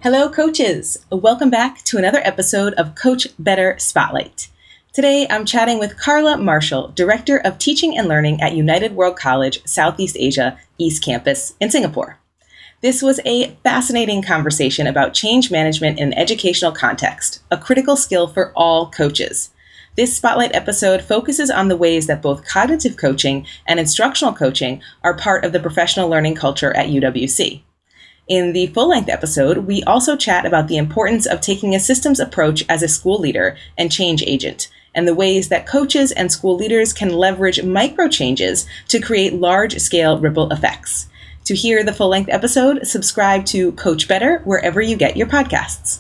Hello, coaches. Welcome back to another episode of Coach Better Spotlight. Today, I'm chatting with Carla Marshall, Director of Teaching and Learning at United World College, Southeast Asia, East Campus in Singapore. This was a fascinating conversation about change management in an educational context, a critical skill for all coaches. This Spotlight episode focuses on the ways that both cognitive coaching and instructional coaching are part of the professional learning culture at UWC. In the full-length episode, we also chat about the importance of taking a systems approach as a school leader and change agent, and the ways that coaches and school leaders can leverage micro changes to create large-scale ripple effects. To hear the full-length episode, subscribe to Coach Better wherever you get your podcasts.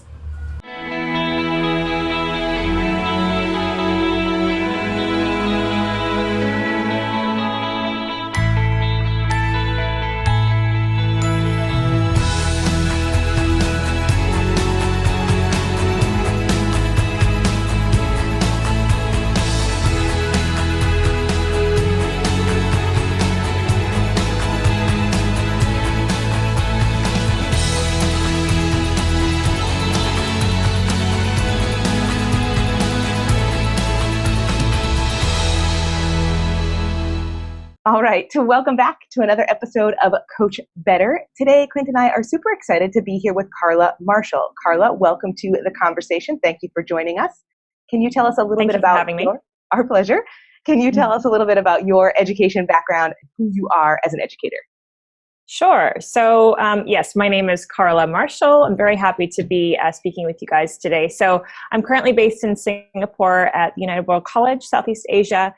All right, so welcome back to another episode of Coach Better. Today, CLINT and I are super excited to be here with Carla Marshall. Carla, welcome to the conversation. Thank you for joining us. Can you tell us a little bit about having me. Our pleasure. Can you tell us a little bit about your education background, who you are as an educator? Sure. So, yes, my name is Carla Marshall. I'm very happy to be speaking with you guys today. So, I'm currently based in Singapore at United World College, Southeast Asia,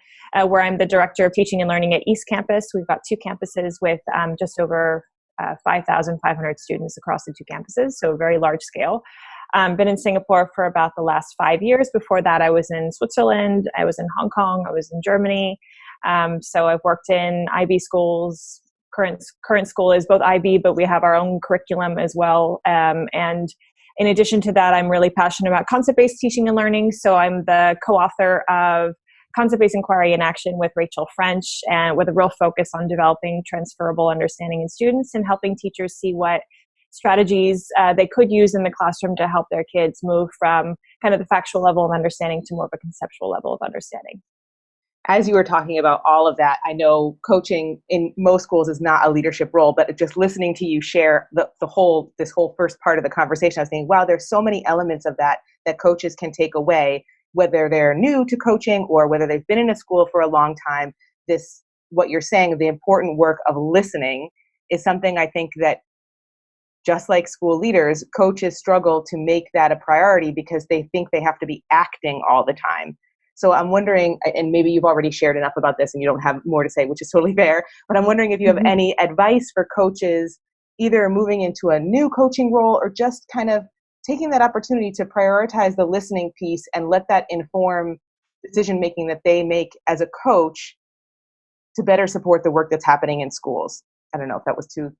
where I'm the Director of Teaching and Learning at East Campus. We've got two campuses with just over 5,500 students across the two campuses, so very large scale. Been in Singapore for about the last 5 years. Before that, I was in Switzerland, I was in Hong Kong, I was in Germany. So I've worked in IB schools. Current school is both IB, but we have our own curriculum as well. And in addition to that, I'm really passionate about concept-based teaching and learning. So I'm the co-author of Concept-Based Inquiry in Action with Rachel French, and with a real focus on developing transferable understanding in students and helping teachers see what strategies they could use in the classroom to help their kids move from kind of the factual level of understanding to more of a conceptual level of understanding. As you were talking about all of that, I know coaching in most schools is not a leadership role, but just listening to you share this whole first part of the conversation, I was thinking, wow, there's so many elements of that coaches can take away, whether they're new to coaching or whether they've been in a school for a long time. What you're saying, the important work of listening, is something I think that, just like school leaders, coaches struggle to make that a priority because they think they have to be acting all the time. So I'm wondering, and maybe you've already shared enough about this and you don't have more to say, which is totally fair, but I'm wondering if you have any advice for coaches, either moving into a new coaching role or just kind of taking that opportunity to prioritize the listening piece and let that inform decision-making that they make as a coach to better support the work that's happening in schools. I don't know if that was too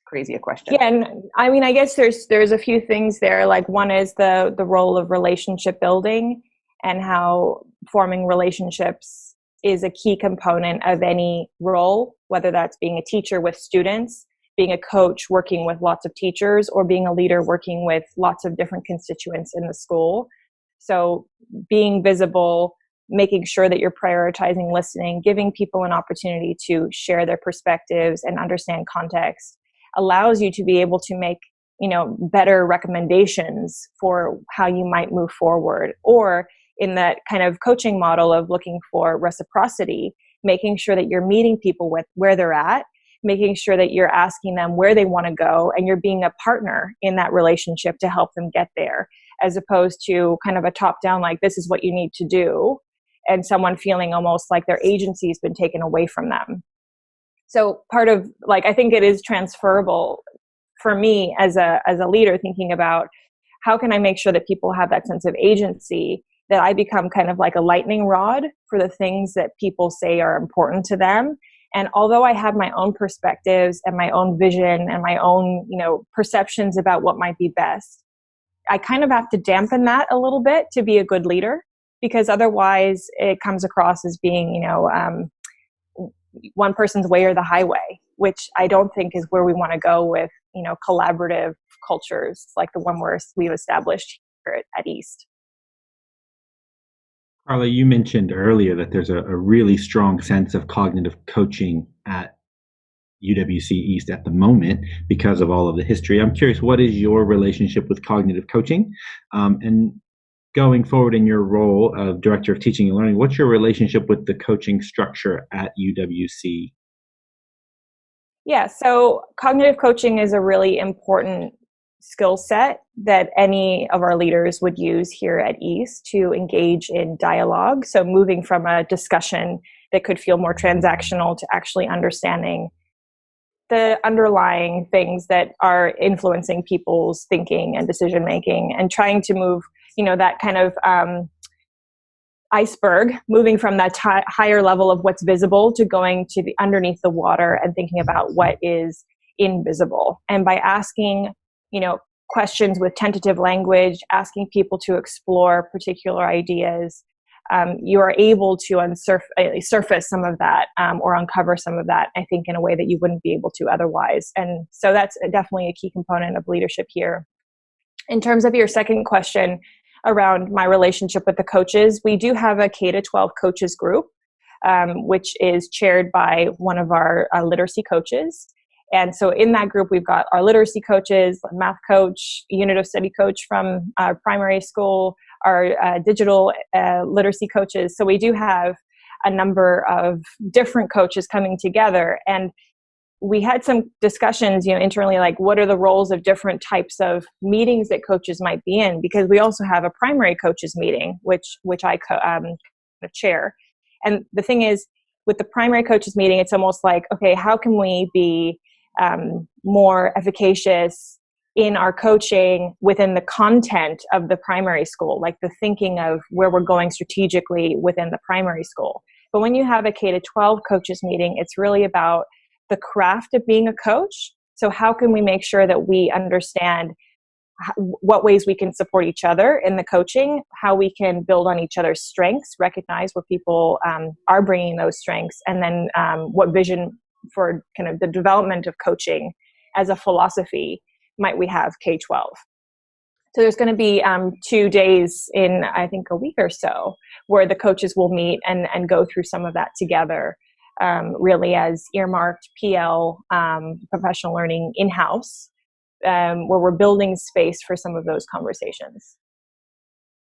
crazy a question. Yeah, and I mean, I guess there's a few things there. Like, one is the role of relationship building, and how forming relationships is a key component of any role, whether that's being a teacher with students, being a coach working with lots of teachers, or being a leader working with lots of different constituents in the school. So being visible, making sure that you're prioritizing listening, giving people an opportunity to share their perspectives and understand context allows you to be able to make, better recommendations for how you might move forward. Or in that kind of coaching model of looking for reciprocity, making sure that you're meeting people with where they're at, making sure that you're asking them where they want to go, and you're being a partner in that relationship to help them get there, as opposed to kind of a top-down, like, this is what you need to do, and someone feeling almost like their agency has been taken away from them. So part of, I think it is transferable for me as a leader, thinking about how can I make sure that people have that sense of agency, that I become kind of like a lightning rod for the things that people say are important to them. And although I have my own perspectives and my own vision and my own, perceptions about what might be best, I kind of have to dampen that a little bit to be a good leader, because otherwise it comes across as being, one person's way or the highway, which I don't think is where we want to go with, collaborative cultures like the one we've established here at East. Carla, you mentioned earlier that there's a really strong sense of cognitive coaching at UWC East at the moment because of all of the history. I'm curious, what is your relationship with cognitive coaching? And going forward in your role of Director of Teaching and Learning, what's your relationship with the coaching structure at UWC? Yeah, so cognitive coaching is a really important skill set that any of our leaders would use here at East to engage in dialogue. So moving from a discussion that could feel more transactional to actually understanding the underlying things that are influencing people's thinking and decision making, and trying to move, that kind of iceberg, moving from that higher level of what's visible to going to the underneath the water and thinking about what is invisible. And by asking, questions with tentative language, asking people to explore particular ideas, you are able to surface some of that or uncover some of that, I think, in a way that you wouldn't be able to otherwise. And so that's definitely a key component of leadership here. In terms of your second question around my relationship with the coaches, we do have a K-12 coaches group, which is chaired by one of our literacy coaches. And so in that group, we've got our literacy coaches, a math coach, unit of study coach from our primary school, our digital literacy coaches. So we do have a number of different coaches coming together. And we had some discussions, internally, like what are the roles of different types of meetings that coaches might be in? Because we also have a primary coaches meeting, which I chair. And the thing is, with the primary coaches meeting, it's almost like, okay, how can we be more efficacious in our coaching within the content of the primary school, like the thinking of where we're going strategically within the primary school. But when you have a K-12 coaches meeting, it's really about the craft of being a coach. So how can we make sure that we understand what ways we can support each other in the coaching, how we can build on each other's strengths, recognize where people are bringing those strengths, and then what vision for kind of the development of coaching as a philosophy might we have K-12. So there's going to be 2 days in, I think, a week or so where the coaches will meet and go through some of that together, really as earmarked PL, professional learning in-house, where we're building space for some of those conversations.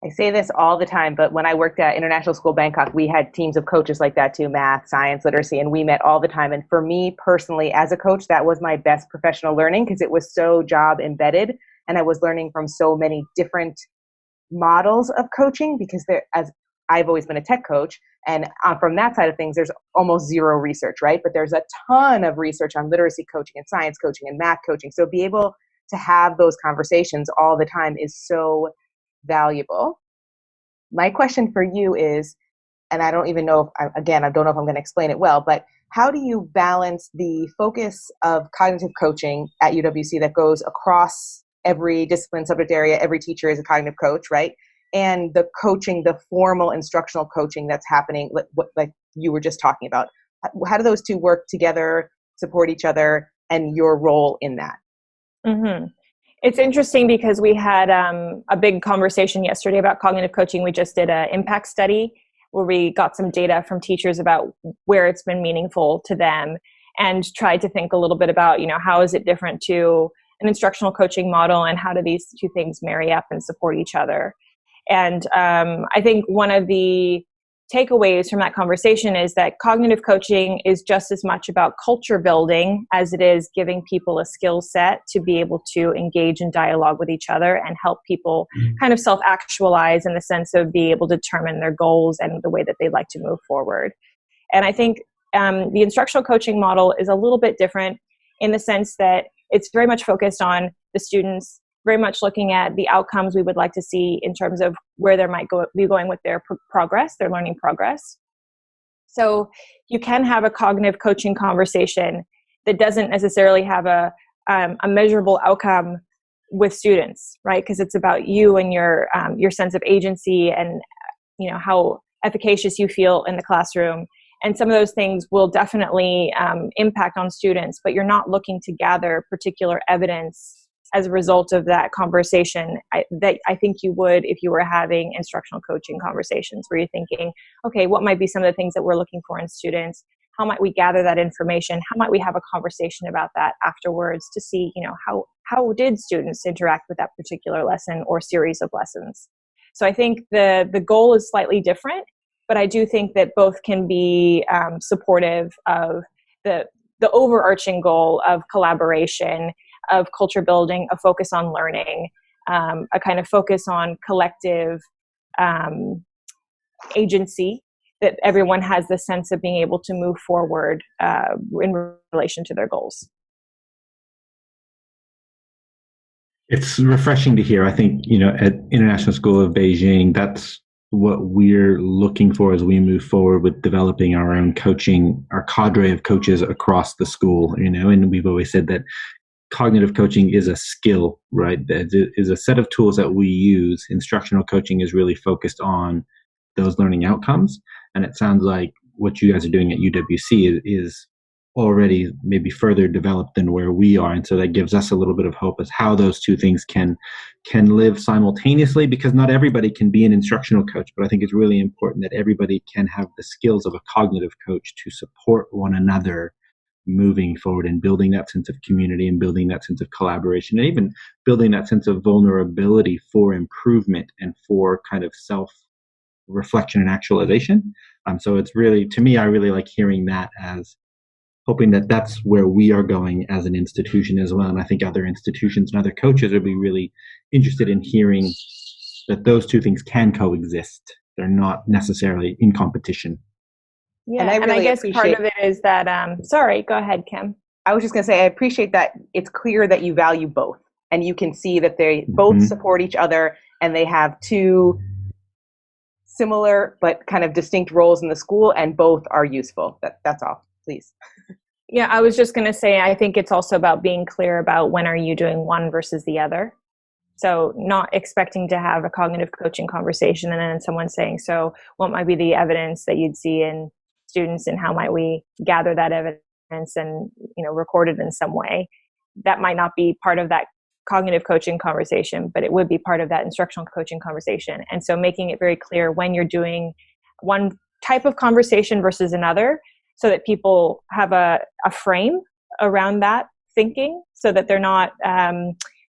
I say this all the time, but when I worked at International School Bangkok, we had teams of coaches like that too, math, science, literacy, and we met all the time. And for me personally, as a coach, that was my best professional learning because it was so job embedded. And I was learning from so many different models of coaching because as I've always been a tech coach. And from that side of things, there's almost zero research, right? But there's a ton of research on literacy coaching and science coaching and math coaching. So be able to have those conversations all the time is so valuable. My question for you is, and I don't even know if, again, I don't know if I'm going to explain it well, but how do you balance the focus of cognitive coaching at UWC that goes across every discipline, subject area, every teacher is a cognitive coach, right? And the coaching, the formal instructional coaching that's happening, like you were just talking about. How do those two work together, support each other, and your role in that? Mm-hmm. It's interesting because we had a big conversation yesterday about cognitive coaching. We just did an impact study where we got some data from teachers about where it's been meaningful to them and tried to think a little bit about, how is it different to an instructional coaching model and how do these two things marry up and support each other. And I think one of the takeaways from that conversation is that cognitive coaching is just as much about culture building as it is giving people a skill set to be able to engage in dialogue with each other and help people kind of self-actualize in the sense of being able to determine their goals and the way that they'd like to move forward. And I think the instructional coaching model is a little bit different in the sense that it's very much focused on the students, very much looking at the outcomes we would like to see in terms of where they might be going with their progress, their learning progress. So you can have a cognitive coaching conversation that doesn't necessarily have a measurable outcome with students, right? Because it's about you and your sense of agency and how efficacious you feel in the classroom. And some of those things will definitely impact on students, but you're not looking to gather particular evidence as a result of that conversation that I think you would if you were having instructional coaching conversations where you're thinking, okay, what might be some of the things that we're looking for in students? How might we gather that information? How might we have a conversation about that afterwards to see, how did students interact with that particular lesson or series of lessons? So I think the goal is slightly different, but I do think that both can be supportive of the overarching goal of collaboration, of culture building, a focus on learning, a kind of focus on collective agency, that everyone has the sense of being able to move forward in relation to their goals. It's refreshing to hear. I think, at International School of Beijing, that's what we're looking for as we move forward with developing our own coaching, our cadre of coaches across the school, and we've always said that cognitive coaching is a skill, right? It is a set of tools that we use. Instructional coaching is really focused on those learning outcomes. And it sounds like what you guys are doing at UWC is already maybe further developed than where we are. And so that gives us a little bit of hope as how those two things can live simultaneously, because not everybody can be an instructional coach. But I think it's really important that everybody can have the skills of a cognitive coach to support one another moving forward and building that sense of community and building that sense of collaboration and even building that sense of vulnerability for improvement and for kind of self-reflection and actualization. So it's really, to me, I really like hearing that as hoping that that's where we are going as an institution as well. And I think other institutions and other coaches would be really interested in hearing that those two things can coexist. They're not necessarily in competition. Yeah, and I guess part of it is that, sorry, go ahead, Kim. I was just going to say, I appreciate that it's clear that you value both, and you can see that they both support each other, and they have two similar but kind of distinct roles in the school, and both are useful. That's all, please. Yeah, I was just going to say, I think it's also about being clear about when are you doing one versus the other. So not expecting to have a cognitive coaching conversation and then someone saying, so what might be the evidence that you'd see in students and how might we gather that evidence and record it in some way. That might not be part of that cognitive coaching conversation, but it would be part of that instructional coaching conversation. And so making it very clear when you're doing one type of conversation versus another, so that people have a frame around that thinking, so that they're not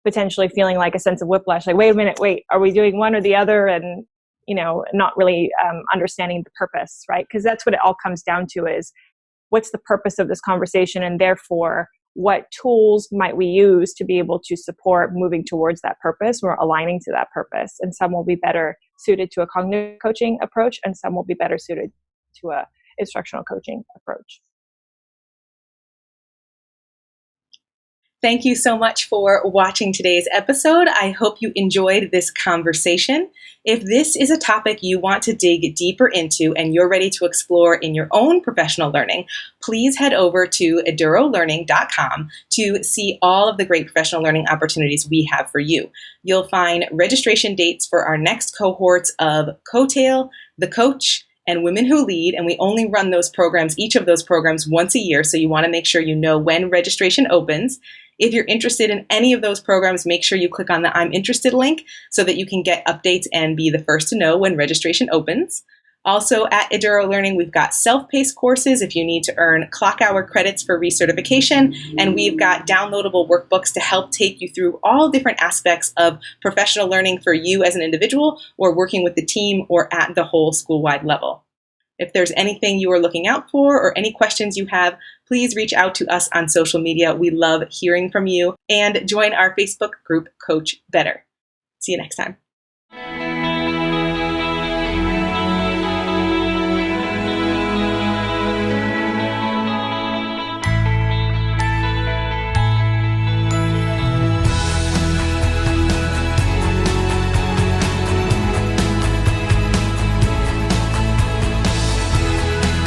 potentially feeling like a sense of whiplash, like, wait a minute, are we doing one or the other? And not really understanding the purpose, right? Because that's what it all comes down to, is what's the purpose of this conversation, and therefore what tools might we use to be able to support moving towards that purpose or aligning to that purpose. And some will be better suited to a cognitive coaching approach, and some will be better suited to a instructional coaching approach. Thank you so much for watching today's episode. I hope you enjoyed this conversation. If this is a topic you want to dig deeper into and you're ready to explore in your own professional learning, please head over to edurolearning.com to see all of the great professional learning opportunities we have for you. You'll find registration dates for our next cohorts of COTAIL, The Coach, and Women Who Lead, and we only run those programs, each of those programs, once a year, so you want to make sure you know when registration opens. If you're interested in any of those programs, make sure you click on the I'm Interested link so that you can get updates and be the first to know when registration opens. Also at Eduro Learning, we've got self-paced courses if you need to earn clock hour credits for recertification, and we've got downloadable workbooks to help take you through all different aspects of professional learning for you as an individual or working with the team or at the whole school-wide level. If there's anything you are looking out for or any questions you have, please reach out to us on social media. We love hearing from you, and join our Facebook group, Coach Better. See you next time.